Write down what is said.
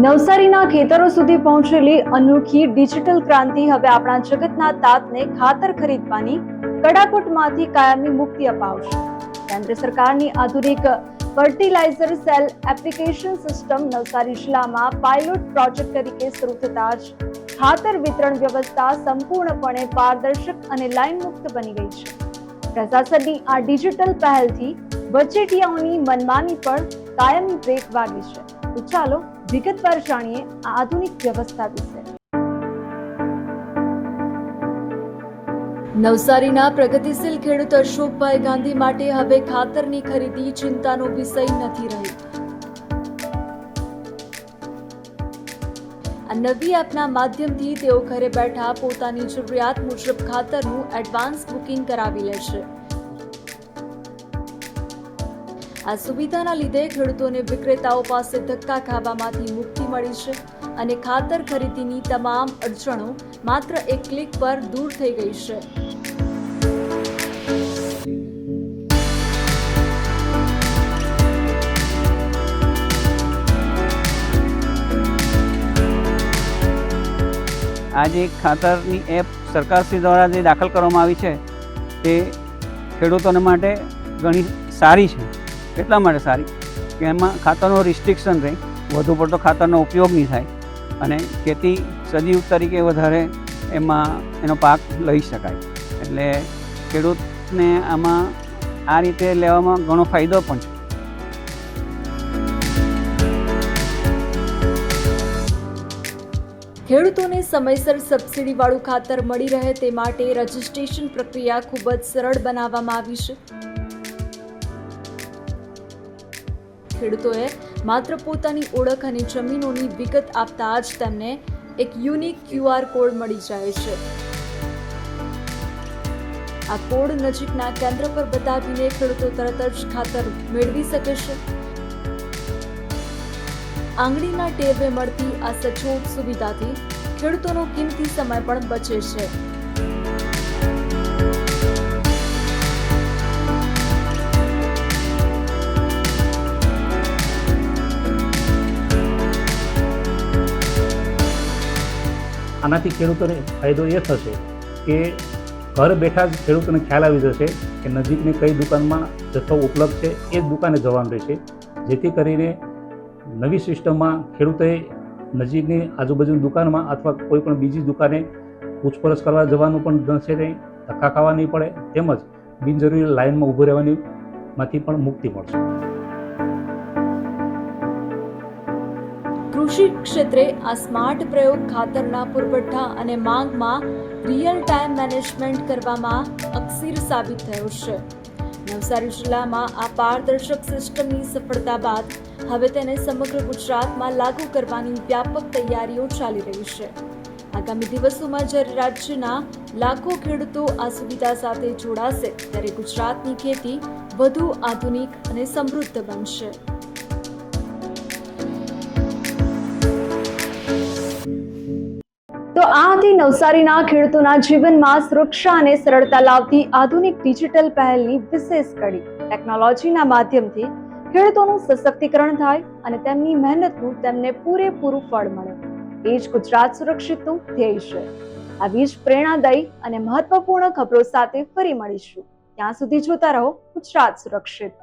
નવસારીના ખેતરો સુધી પહોંચેલી અનોખી ડિજિટલ ક્રાંતિ હવે આપણા જગતના તાતને ખાતર ખરીદવાની કડાકૂટમાંથી કાયમી મુક્તિ અપાવશે. કેન્દ્ર સરકારની આધુનિક fertiliser cell application system Navsari જિલ્લામાં પાયલોટ પ્રોજેક્ટ તરીકે શરૂ થતા જ ખાતર વિતરણ વ્યવસ્થા સંપૂર્ણપણે પારદર્શક અને લાઇન મુક્ત બની ગઈ છે. પ્રશાસનની આ ડિજિટલ પહેલથી વચેટિયાઓની મનમાની પર કાયમી બ્રેક વાગી છે. તો ચાલો વિગતવાર જાણીએ આ આધુનિક વ્યવસ્થા વિશે. નવસારીના પ્રગતિશીલ ખેડૂત અશોકભાઈ ગાંધી માટે હવે ખાતરની ખરીદી ચિંતાનો વિષય નથી રહી. આ નવી એપના માધ્યમથી તેઓ ઘરે બેઠા પોતાની જરૂરિયાત મુજબ ખાતરનું એડવાન્સ બુકિંગ કરાવી લે છે. આ સુવિધાના લીધે ખેડૂતોને વિક્રેતાઓ પાસે ધક્કા ખાવામાંથી મુક્તિ મળી છે અને ખાતર ખરીદીની તમામ અડચણો માત્ર એક ક્લિક પર દૂર થઈ ગઈ છે. આ જે ખાતરની એપ સરકારશ્રી દ્વારા જે દાખલ કરવામાં આવી છે તે ખેડૂતોને માટે ઘણી સારી છે. એટલા માટે સારી કે એમાં ખાતરનો રિસ્ટ્રિક્શન રહે, વધુ પડતો ખાતરનો ઉપયોગ નહીં થાય અને ખેતી સજીવ તરીકે વધારે એમાં એનો પાક લઈ શકાય. એટલે ખેડૂતને આમાં આ રીતે લેવામાં ઘણો ફાયદો પણ છે. ખેડૂતોને સમયસર સબસિડીવાળું ખાતર મળી રહે તે માટે રજિસ્ટ્રેશન પ્રક્રિયા ખૂબ જ સરળ બનાવવામાં આવી છે. ખેડૂતોએ માત્ર પોતાની ઓળખ અને જમીનોની વિગત આપતા જ તેમને એક યુનિક QR કોડ મળી જાય છે. આ કોડ નજીકના કેન્દ્ર પર બતાવીને ખેડૂતો તરત જ ખાતર મેળવી શકે છે. આંગળીના ટેરવે મળતી આ સચોટ સુવિધાથી ખેડૂતોનો કિંમતી સમય પણ બચે છે. આનાથી ખેડૂતોને ફાયદો એ થશે કે ઘર બેઠા જ ખેડૂતોને ખ્યાલ આવી જશે કે નજીકની કઈ દુકાનમાં જથ્થો ઉપલબ્ધ છે એ જ દુકાને જવાનું રહેશે. જેથી કરીને નવી સિસ્ટમમાં ખેડૂતોએ નજીકની આજુબાજુની દુકાનમાં અથવા કોઈ પણ બીજી દુકાને પૂછપરછ કરવા જવાનું પણ થશે નહીં, ધક્કા ખાવા નહીં પડે, તેમજ બિનજરૂરી લાઇનમાં ઊભું રહેવાની માંથી પણ મુક્તિ મળશે. કૃષિ ક્ષેત્રે આ સ્માર્ટ પ્રયોગ ખાતરના પુરવઠા અને માંગમાં રિયલ ટાઈમ મેનેજમેન્ટ કરવામાં અકસીર સાબિત થયો છે. નવસારી જિલ્લામાં આ પારદર્શક સિસ્ટમની સફળતા બાદ હવે તેને સમગ્ર ગુજરાતમાં લાગુ કરવાની વ્યાપક તૈયારીઓ ચાલી રહી છે. આગામી દિવસોમાં જ્યારે રાજ્યના લાખો ખેડૂતો આ સુવિધા સાથે જોડાશે ત્યારે ગુજરાતની ખેતી વધુ આધુનિક અને સમૃદ્ધ બનશે. તો આ હતી નવસારીના ખેડૂતોના જીવનમાં સુરક્ષા અને સરળતા લાવતી આધુનિક ડિજિટલ પહેલની વિશેષ કડી. ટેકનોલોજીના માધ્યમથી ખેડૂતોનું સશક્તિકરણ થાય અને તેમની મહેનતનું તેમને પૂરેપૂરું ફળ મળે, એ જ ગુજરાત સુરક્ષિતનું ધ્યેય છે. આવી જ પ્રેરણાદાયી અને મહત્વપૂર્ણ ખબરો સાથે ફરી મળીશું. ત્યાં સુધી જોતા રહો ગુજરાત સુરક્ષિત.